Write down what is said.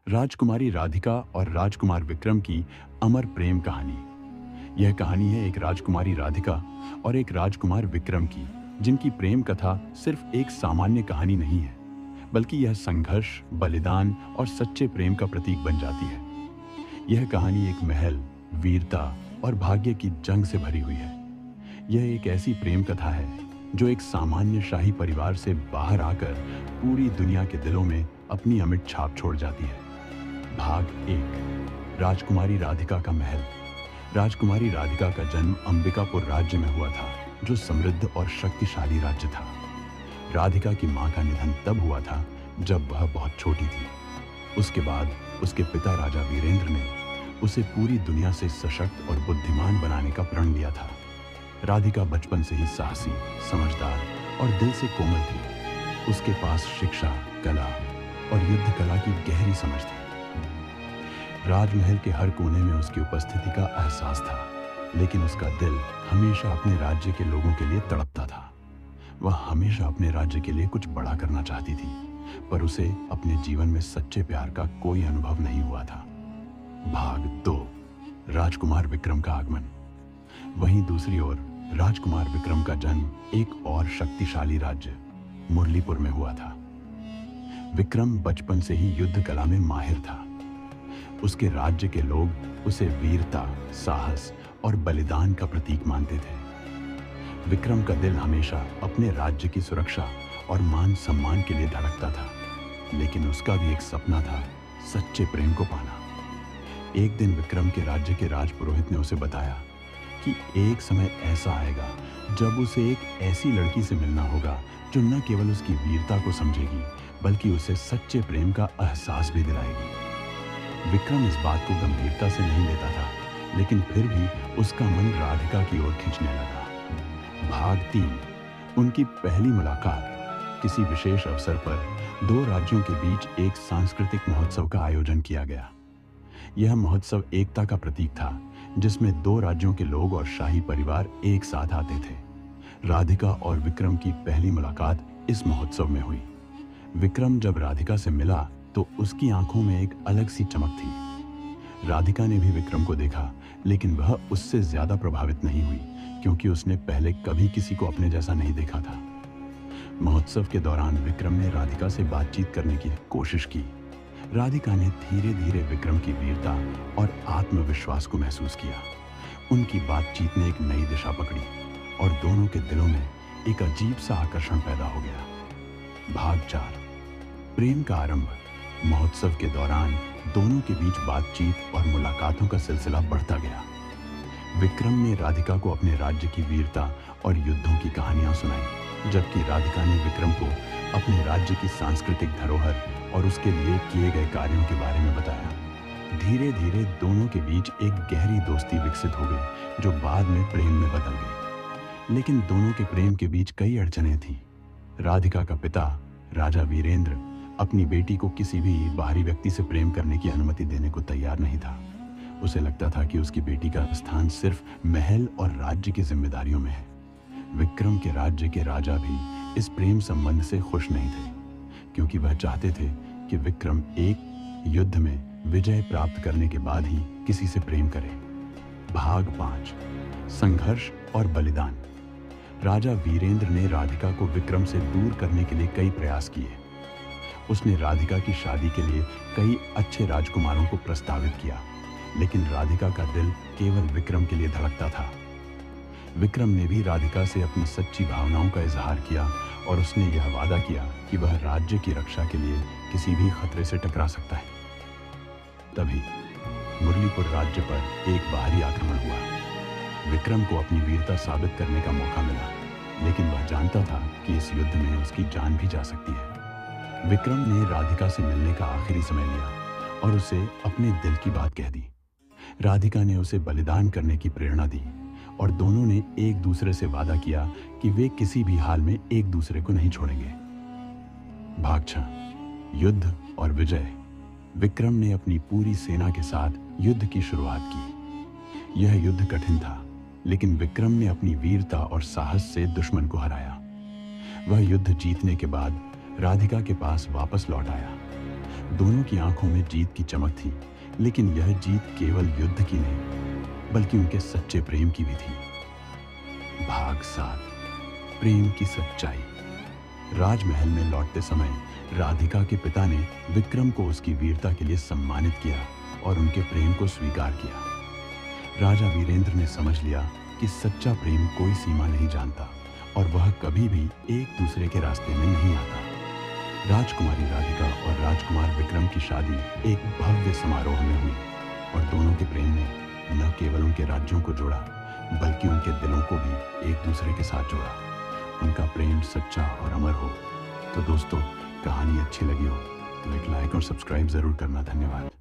राजकुमारी राधिका और राजकुमार विक्रम की अमर प्रेम कहानी। यह कहानी है एक राजकुमारी राधिका और एक राजकुमार विक्रम की, जिनकी प्रेम कथा सिर्फ एक सामान्य कहानी नहीं है, बल्कि यह संघर्ष, बलिदान और सच्चे प्रेम का प्रतीक बन जाती है। यह कहानी एक महल, वीरता और भाग्य की जंग से भरी हुई है। यह एक ऐसी प्रेम कथा है जो एक सामान्य शाही परिवार से बाहर आकर पूरी दुनिया के दिलों में अपनी अमिट छाप छोड़ जाती है। भाग 1। राजकुमारी राधिका का महल। राजकुमारी राधिका का जन्म अंबिकापुर राज्य में हुआ था, जो समृद्ध और शक्तिशाली राज्य था। राधिका की मां का निधन तब हुआ था जब वह बहुत छोटी थी। उसके बाद उसके पिता राजा वीरेंद्र ने उसे पूरी दुनिया से सशक्त और बुद्धिमान बनाने का प्रण लिया था। राधिका बचपन से ही साहसी, समझदार और दिल से कोमल थी। उसके पास शिक्षा, कला और युद्ध कला की गहरी समझ थी। राजमहल के हर कोने में उसकी उपस्थिति का एहसास था, लेकिन उसका दिल हमेशा अपने राज्य के लोगों के लिए तड़पता था। वह हमेशा अपने राज्य के लिए कुछ बड़ा करना चाहती थी, पर उसे अपने जीवन में सच्चे प्यार का कोई अनुभव नहीं हुआ था। भाग 2। राजकुमार विक्रम का आगमन। वहीं दूसरी ओर राजकुमार विक्रम का जन्म एक और शक्तिशाली राज्य मुरलीपुर में हुआ था। विक्रम बचपन से ही युद्ध कला में माहिर था। उसके राज्य के लोग उसे वीरता, साहस और बलिदान का प्रतीक मानते थे। विक्रम का दिल हमेशा अपने राज्य की सुरक्षा और मान सम्मान के लिए धड़कता था, लेकिन उसका भी एक सपना था, सच्चे प्रेम को पाना। एक दिन विक्रम के राज्य के राजपुरोहित ने उसे बताया कि एक समय ऐसा आएगा जब उसे एक ऐसी लड़की से मिलना होगा जो न केवल उसकी वीरता को समझेगी, बल्कि उसे सच्चे प्रेम का एहसास भी दिलाएगी। विक्रम इस बात को गंभीरता से नहीं लेता था, लेकिन फिर भी उसका मन राधिका की ओर खींचने लगा। भाग 3। उनकी पहली मुलाकात। किसी विशेष अवसर पर दो राज्यों के बीच एक सांस्कृतिक महोत्सव का आयोजन किया गया। यह महोत्सव एकता का प्रतीक था, जिसमें दो राज्यों के लोग और शाही परिवार एक साथ आते थे। राधिका और विक्रम की पहली मुलाकात इस महोत्सव में हुई। विक्रम जब राधिका से मिला तो उसकी आंखों में एक अलग सी चमक थी। राधिका ने भी विक्रम को देखा, लेकिन वह उससे ज्यादा प्रभावित नहीं हुई, क्योंकि उसने पहले कभी किसी को अपने जैसा नहीं देखा था। महोत्सव के दौरान विक्रम ने राधिका से बातचीत करने की कोशिश की। राधिका ने धीरे धीरे विक्रम की वीरता और आत्मविश्वास को महसूस किया। उनकी बातचीत ने एक नई दिशा पकड़ी और दोनों के दिलों में एक अजीब सा आकर्षण पैदा हो गया। भाग 4। प्रेम का आरंभ। महोत्सव के दौरान दोनों के बीच बातचीत और मुलाकातों का सिलसिला बढ़ता गया। विक्रम ने राधिका को अपने राज्य की वीरता और युद्धों की कहानियां सुनाई, जबकि राधिका ने विक्रम को अपने राज्य की सांस्कृतिक धरोहर और उसके लिए किए गए कार्यों के बारे में बताया। धीरे धीरे दोनों के बीच एक गहरी दोस्ती विकसित हो गई, जो बाद में प्रेम में बदल गई। लेकिन दोनों के प्रेम के बीच कई अड़चनें थीं। राधिका का पिता राजा वीरेंद्र अपनी बेटी को किसी भी बाहरी व्यक्ति से प्रेम करने की अनुमति देने को तैयार नहीं था। उसे लगता था कि उसकी बेटी का स्थान सिर्फ महल और राज्य की जिम्मेदारियों में है। विक्रम के राज्य के राजा भी इस प्रेम संबंध से खुश नहीं थे, क्योंकि वह चाहते थे कि विक्रम एक युद्ध में विजय प्राप्त करने के बाद ही किसी से प्रेम करे। भाग 5। संघर्ष और बलिदान। राजा वीरेंद्र ने राधिका को विक्रम से दूर करने के लिए कई प्रयास किए। उसने राधिका की शादी के लिए कई अच्छे राजकुमारों को प्रस्तावित किया, लेकिन राधिका का दिल केवल विक्रम के लिए धड़कता था। विक्रम ने भी राधिका से अपनी सच्ची भावनाओं का इजहार किया और उसने यह वादा किया कि वह राज्य की रक्षा के लिए किसी भी खतरे से टकरा सकता है। तभी मुरलीपुर राज्य पर एक बाहरी आक्रमण हुआ। विक्रम को अपनी वीरता साबित करने का मौका मिला, लेकिन वह जानता था कि इस युद्ध में उसकी जान भी जा सकती है। विक्रम ने राधिका से मिलने का आखिरी समय लिया और उसे अपने दिल की बात कह दी। राधिका ने उसे बलिदान करने की प्रेरणा दी और दोनों ने एक दूसरे से वादा किया कि वे किसी भी हाल में एक दूसरे को नहीं छोड़ेंगे। भाग 6। युद्ध और विजय। विक्रम ने अपनी पूरी सेना के साथ युद्ध की शुरुआत की। यह युद्ध कठिन था, लेकिन विक्रम ने अपनी वीरता और साहस से दुश्मन को हराया। वह युद्ध जीतने के बाद राधिका के पास वापस लौट आया। दोनों की आंखों में जीत की चमक थी, लेकिन यह जीत केवल युद्ध की नहीं, बल्कि उनके सच्चे प्रेम की भी थी। भाग 7, प्रेम की सच्चाई। राजमहल में लौटते समय राधिका के पिता ने विक्रम को उसकी वीरता के लिए सम्मानित किया और उनके प्रेम को स्वीकार किया। राजा वीरेंद्र ने समझ लिया कि सच्चा प्रेम कोई सीमा नहीं जानता और वह कभी भी एक दूसरे के रास्ते में नहीं आता। राजकुमारी राधिका और राजकुमार विक्रम की शादी एक भव्य समारोह में हुई और दोनों के प्रेम ने न केवल उनके राज्यों को जोड़ा, बल्कि उनके दिलों को भी एक दूसरे के साथ जोड़ा। उनका प्रेम सच्चा और अमर हो। तो दोस्तों, कहानी अच्छी लगी हो तो एक लाइक और सब्सक्राइब जरूर करना। धन्यवाद।